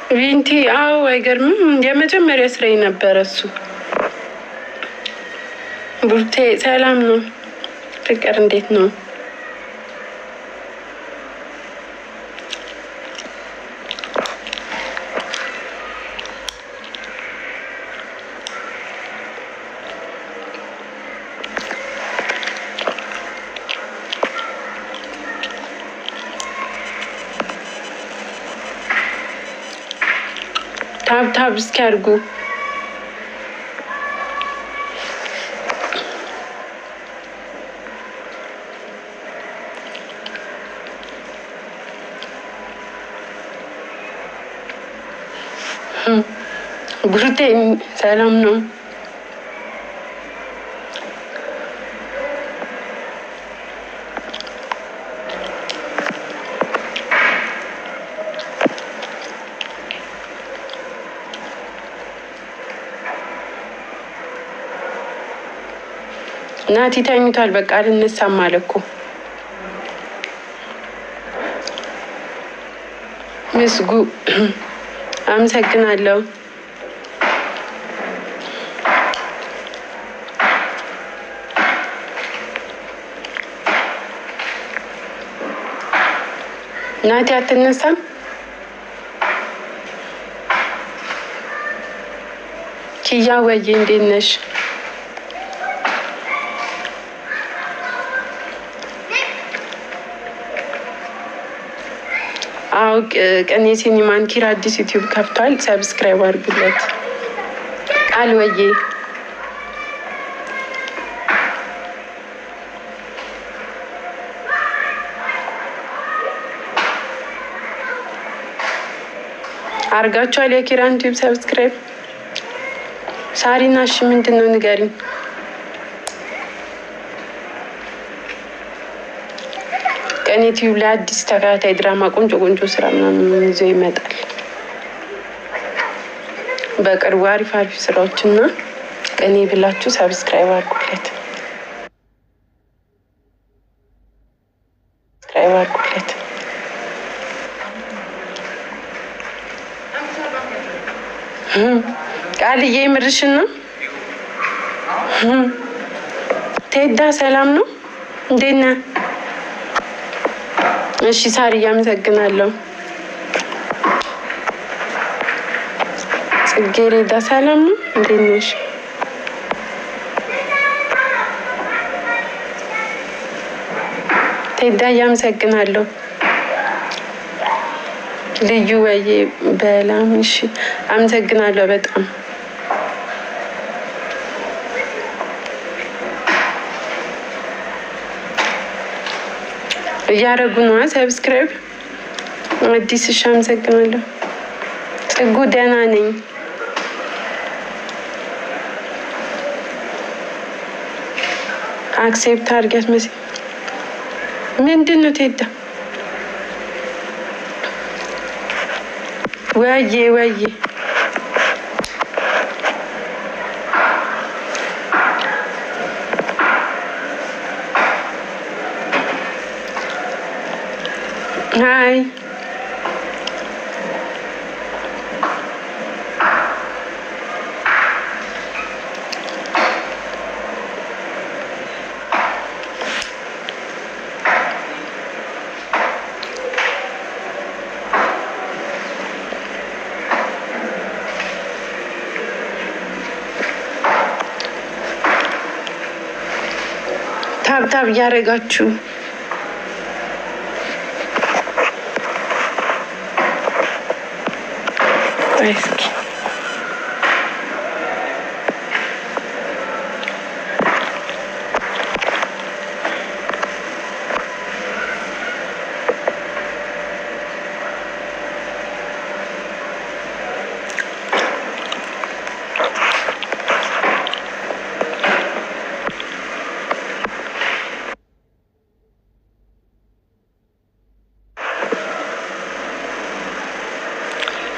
ቪንቲ አዎ፣ አይገርምም? የመጀመሪያ ስራዬ ነበረ እሱ። ቡርቴ ሰላም ነው? ፍቅር እንዴት ነው? ታብ እስኪ አድርጉ። ቡርቴ ሰላም ነው? ናቲ ተኝቷል። በቃ አልነሳም አለ እኮ። ምስጉ አመሰግናለሁ። ናቲ አትነሳም? ኪያ ወዬ እንዴት ነሽ? ቀኔ ሲኒማን ኪራ አዲስ ዩቲዩብ ከፍቷል። ሰብስክራይብ አድርጉለት። ቃል ወዬ አርጋችኋል? የኪራን ዩቲዩብ ሰብስክራይብ። ሳሪና እሺ ምንድን ነው ንገሪኝ። ቀኔ ዩቲዩብ ላይ አዲስ ተከታታይ ድራማ ቆንጆ ቆንጆ ስራ ምናምን ይዞ ይመጣል በቅርቡ። አሪፍ አሪፍ ስራዎችና ቀኔ ብላችሁ ሰብስክራይብ አድርጉለት። ቃልዬ ምርሽን ነው? ቴዳ ሰላም ነው? እንዴት ነህ? እሺ ሳሪ አመሰግናለሁ። ጽጌሬዳ ሰላም ነው? እንዴት ነሽ? ቴዳ አመሰግናለሁ። ልዩ ወዬ በላም እሺ አመሰግናለሁ በጣም። እያደረጉ ነው ሰብስክራይብ አዲስ። እሺ አመሰግናለሁ። ጽጉ ደህና ነኝ። አክሴፕት አድርጊያት መሲ። ምንድን ነው ቴዳ? ወዬ ሃይ ታብታብ እያደረጋችሁ እስኪ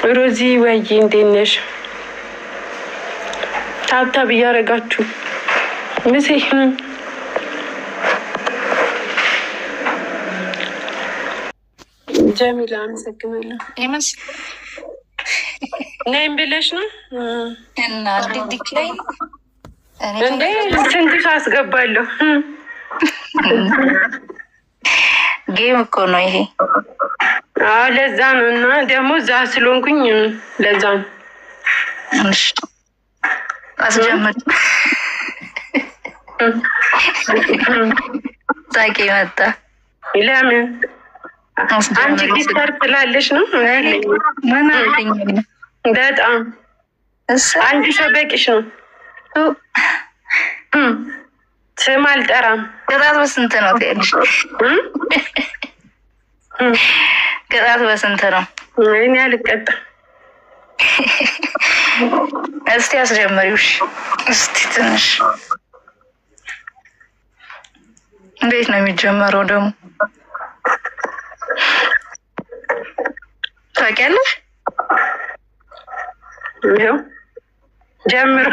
ሮዚ ወይ እንዴት ነሽ? ታብታብ እያደረጋችሁ ምሴ ጀሚላ አመሰግናለሁ። ነይም ብለሽ ነው እና ዲክ ላይ እንዴ? ስንት ሰው አስገባለሁ? ጌም እኮ ነው ይሄ። ለዛ ነው። እና ደግሞ እዛ ስለሆንኩኝ ለዛ ነው። እሺ አስጀምር። ሳቂ መጣ። ለምን አንቺ ጊፍተር ትላለሽ ነው? ምን አለኝ? በጣም አንድ ሰው በቂሽ ነው። ስም አልጠራም። ቅጣት በስንት ነው ትያለሽ? ቅጣት በስንት ነው? እኔ አልቀጣም። እስቲ አስጀምሪውሽ። እስቲ ትንሽ እንዴት ነው የሚጀመረው ደግሞ ታውቂያለሽ? ይኸው ጀምሮ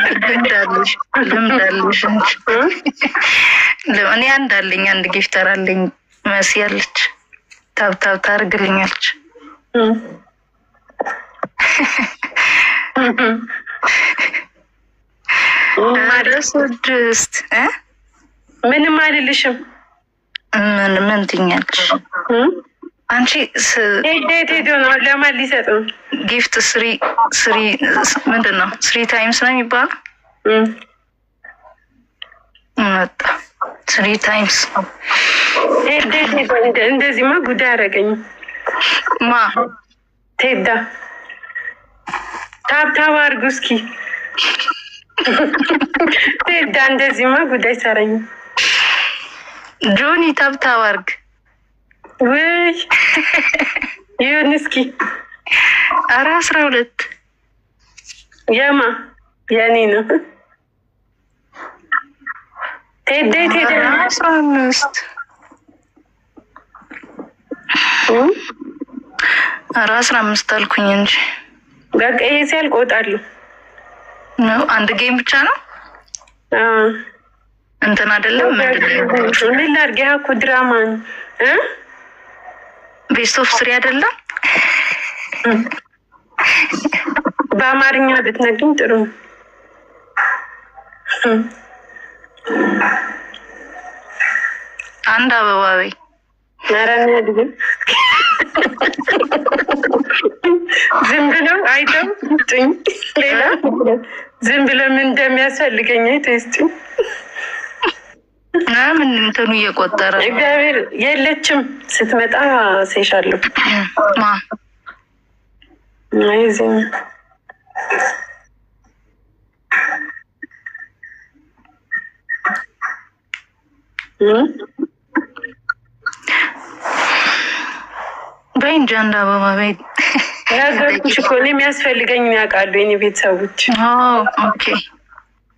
ልምዳለሽ እንጂ እኔ አንድ አለኝ፣ አንድ ጊፍተር አለኝ። መሲ ያለች ታብታብ ታርግልኛለች። ስድስት ምንም አልልሽም። ምን ትኛለሽ አንቺ? ሄዶ ነው ለማን ሊሰጥ ነው? ጊፍት ስሪ ምንድን ነው? 3 ታይምስ ነው የሚባለው። መጣ 3 ታይምስ። እንደዚህማ ጉዳይ አደረገኝ። ማ ቴዳ ታብታብ አድርጉ እስኪ። ቴዳ እንደዚህማ ጉዳይ ሰረኝ። ጆኒ ታብታብ አድርግ። ወይ ይሁን እስኪ። 12 የማ የኔ ነው። ቴዳ 15 15 አልኩኝ እንጂ በቃ ይሄ ሲያልቅ እወጣለሁ። አንድ ጌም ብቻ ነው እንትን አይደለም። ምን ላድርግ? ያ እኮ ድራማ ነው። ቤስት ኦፍ 3 አይደለም። በአማርኛ ብትነግሪኝ ጥሩ ነው። አንድ አበባ በይ። ኧረ ግን ዝም ብለው አይተው ስጡኝ። ሌላ ዝም ብለው ምን እንደሚያስፈልገኝ አይተው ስጡኝ። ምን እንትኑ እየቆጠረ እግዚአብሔር የለችም። ስትመጣ ሴሻለሁ። ማ አይዚም በይ እንጂ አንድ አበባ በይ። ነገርኩሽ እኮ እኔ የሚያስፈልገኝ ያውቃሉ የኔ ቤተሰቦች። ኦኬ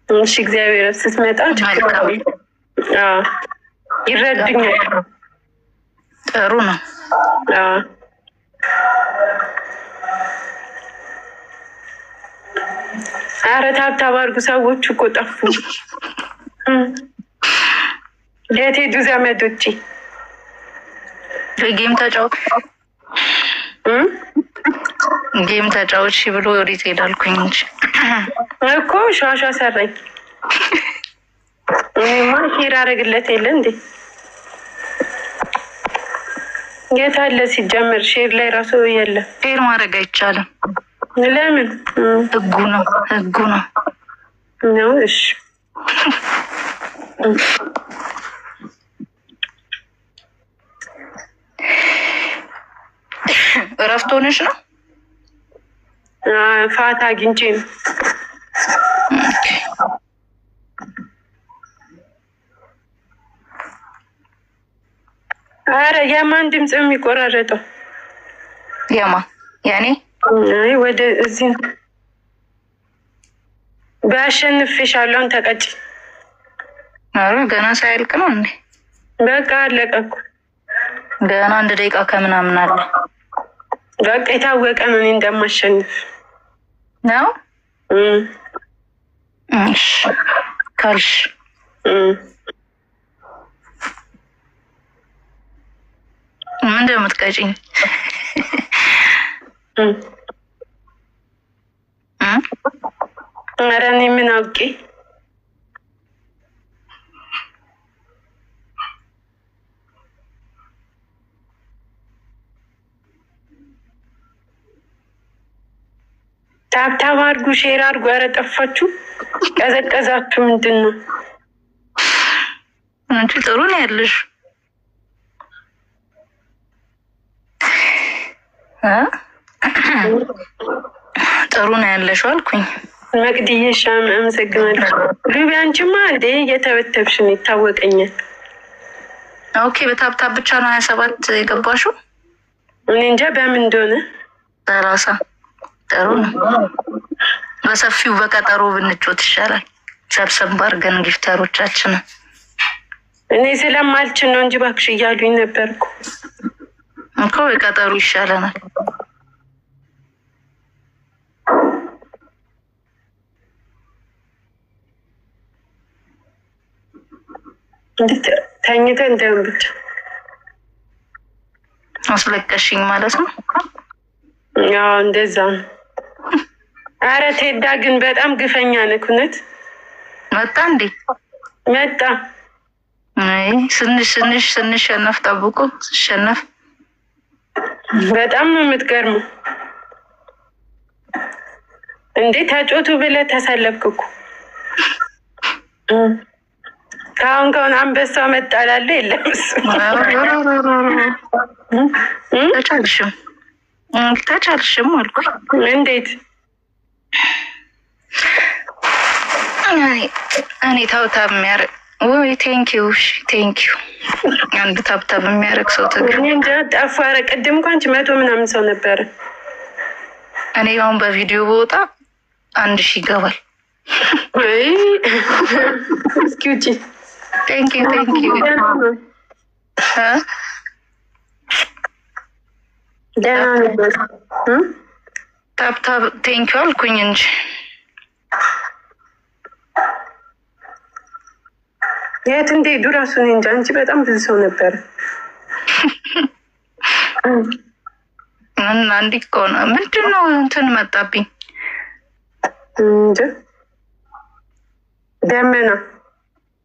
እሺ። እግዚአብሔር ስትመጣ ይረዱኛል። ጥሩ ነው። ኧረ ታብታብ አድርጉ። ሰዎቹ እኮ ጠፉ። የት ሄዱ ዘመዶቼ? ጌም ተጫወት ጌም ተጫወት ብሎ ወዴት ሄዳልኩኝ እንጂ እኮ ሻሻ ሰራኝ። እኔማ ሼር አደረግለት የለ እንዴ? የት አለ ሲጀመር? ሼር ላይ ራሱ የለም። ሼር ማድረግ አይቻልም። ለምን? ህጉ ነው ነው። እሺ እረፍት ሆነሽ ነው? ፋታ አግኝቼ ነው። አረ የማን ድምፅ የሚቆራረጠው? የማን? ያኔ ወደ እዚህ በአሸንፍሻለሁ። ተቀጭ። አረ ገና ሳያልቅ ነው እንዴ? በቃ አለቀ እኮ። ገና 1 ደቂቃ ከምናምን አለ። በቃ የታወቀ ነው እኔ እንደማሸንፍ ነው። እሺ ካልሽ ምን እንደምትቀጪኝ ኧረ እኔ ምን አውቄ። ታብታብ አድርጉ፣ ሼር አድርጉ። ኧረ ጠፋችሁ፣ ቀዘቀዛችሁ። ምንድን ነው አንቺ? ጥሩ ነው ያለሽ ጥሩ ነው ያለሽው አልኩኝ። መቅድዬ ሻም አመሰግናለሁ። ሉቢ አንቺማ እንዴ እየተበተብሽ ነው ይታወቀኛል። ኦኬ በታብታብ ብቻ ነው 27 የገባሽው? እኔ እንጃ በምን እንደሆነ 30 ጥሩ ነው። በሰፊው በቀጠሮ ብንጮት ይሻላል። ሰብሰብ አድርገን ጊፍተሮቻችንን። እኔ ስለማልችል ነው እንጂ እባክሽ እያሉኝ ነበርኩ እኮ በቀጠሩ ይሻለናል። ተኝተን እንደውም ብቻ አስለቀሽኝ ማለት ነው። ያው እንደዛ ነው። አረ ቴዳ ግን በጣም ግፈኛ ነህ። እውነት መጣ እንዴ? መጣ። አይ ስንሸነፍ ጠብቆ ሲሸነፍ በጣም ነው የምትገርመው። እንዴ ተጮቱ ብለህ ተሰለፍክ እኮ። ከአሁን አንበሳው መጣላለ የለም እሱ ተቻልሽም አልኩኝ። እንዴት እኔ ታብታብ የሚያደርግ ወይ ቴንኪው ቴንኪው። አንድ ታብታብ የሚያደርግ ሰው እኔ እንጃ ጠፋ። ኧረ ቅድም እንኳን 100 ምናምን ሰው ነበረ። እኔ አሁን በቪዲዮ በወጣ 1000 ይገባል። እስኪ ውጪ። ቴንኪው ታብታብ ቴንኪው አልኩኝ እንጂ የት እንደሄዱ እራሱን እንጃ እንጂ በጣም ብዙ ሰው ነበረ። እና እንዲህ እኮ ነው። ምንድን ነው እንትን መጣብኝ እንጂ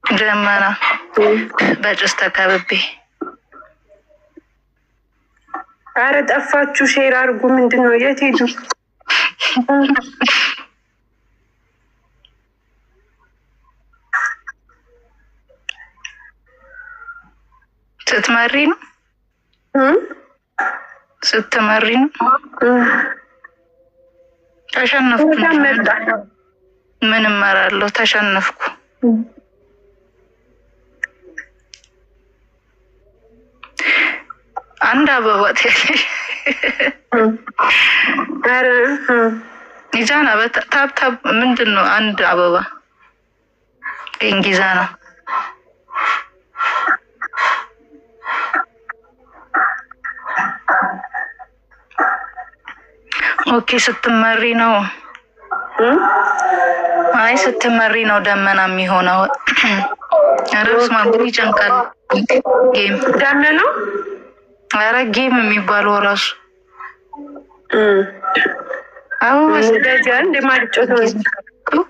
ደመና በጭስ ተከብቤ። አረ ጠፋችሁ፣ ሼር አድርጉ። ምንድን ነው የት ሄዱ? ስትመሪ ነው ተሸነፍኩ። ምን እመራለሁ? ተሸነፍኩ። አንድ አበባ ይዛና ታብታብ ምንድን ነው? አንድ አበባ እንጊዛና ኦኬ። ስትመሪ ነው? አይ ስትመሪ ነው ደመና የሚሆነው። ረስ ማንዱ ይጨንቃል። ጌም ደመና አረ ጌም የሚባለው ራሱ ወስደጃ እንደማልጮት ነው።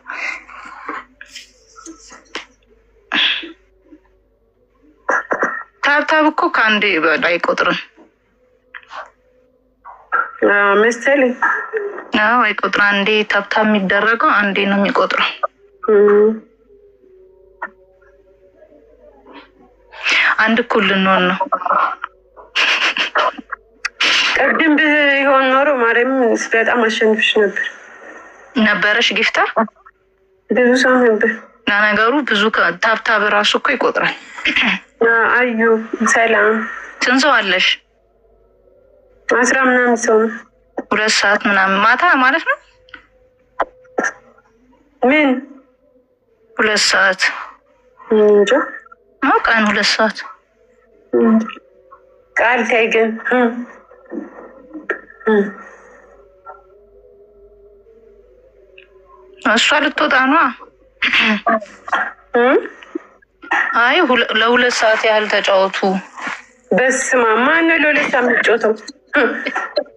ታብታብ እኮ ከአንዴ በላይ አይቆጥርም መሰለኝ። አዎ አይቆጥርም። አንዴ ታብታብ የሚደረገው አንዴ ነው የሚቆጥረው። አንድ እኩል ልንሆን ነው። ቅድም ቢሆን ኖሮ ማርያም በጣም አሸንፍሽ ነበረሽ። ጊፍተር ብዙ ሰው ነበር። ለነገሩ ብዙ ታብታብ ራሱ እኮ ይቆጥራል። አዩ ሰላም። ስንት ሰው አለሽ? 10 ምናምን ሰው ነው። 2 ሰዓት ምናምን ማታ ማለት ነው። ምን 2 ሰዓት እንጃ ነው። ቀን 2 ሰዓት ቃል ታይ ግን እሷ ልትወጣ ነው። አይ ለ2 ሰዓት ያህል ተጫወቱ። በስመ አብ ማነው ለ2 ሰዓት የሚጫወተው?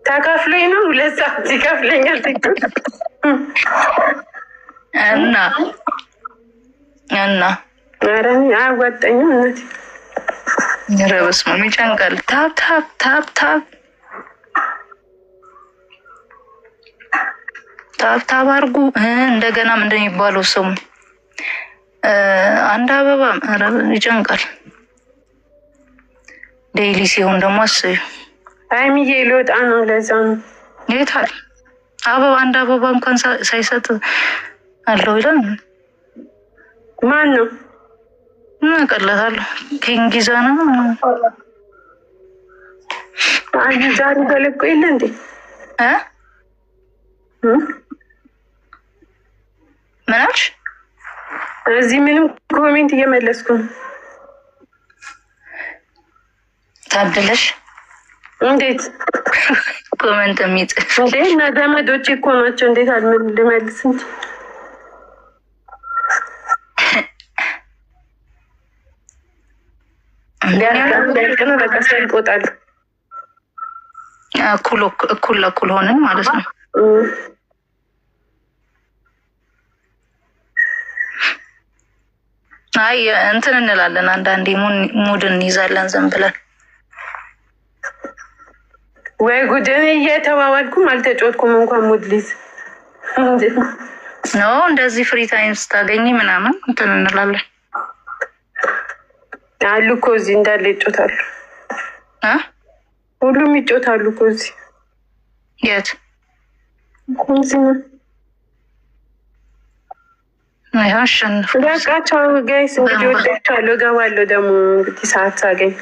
ተከፍሎኝ ነው። 2 ሰዓት ይከፍለኛል። እና ኧረ እኔ አያዋጣኝም እናቴ። ኧረ በስመ አብ ይጨንቃል። ታብ ታብ ታብ ታብ ታብ ታብ አድርጉ። እንደገና ምንድን የሚባለው ስሙ አንድ አበባ። ኧረ ይጨንቃል። ዴይሊ ሲሆን ደግሞ አስዩ። አይሚዬ ልወጣ ነው። ለዛ ነው የታል አበባ? አንድ አበባ እንኳን ሳይሰጥ አለው ይላል። ማን ነው? ቀለታለሁ ኪንጊዛ ነው። አንድ ዛሬ ተለቆ የለ እንዴ? ምን አልሽ? እዚህ ምንም ኮሜንት እየመለስኩ ነው። ታድለሽ። እንዴት ኮሜንት የሚጽፍ እንዴ? እና ዘመዶቼ እኮ ናቸው። እንዴት ልመልስ እንጂ ይቆጣሉ። እኩል ለእኩል ሆንን ማለት ነው። አይ እንትን እንላለን አንዳንዴ ሙድ እንይዛለን ዝም ብለን። ወይ ጉድ! እኔ እየተዋዋልኩም አልተጫወትኩም እንኳን ሙድ ሊዝ ኖ እንደዚህ ፍሪ ታይም ስታገኝ ምናምን እንትን እንላለን። አሉ እኮ እዚህ እንዳለ ይጮታሉ። ሁሉም ይጮታሉ እኮ እዚህ። የት እዚህ ነው። አሸንፍ በቃ ቻው ጋይስ። እንግዲህ ወዳችኋለሁ። እገባለሁ ደግሞ እንግዲህ ሰዓት ሳገኝ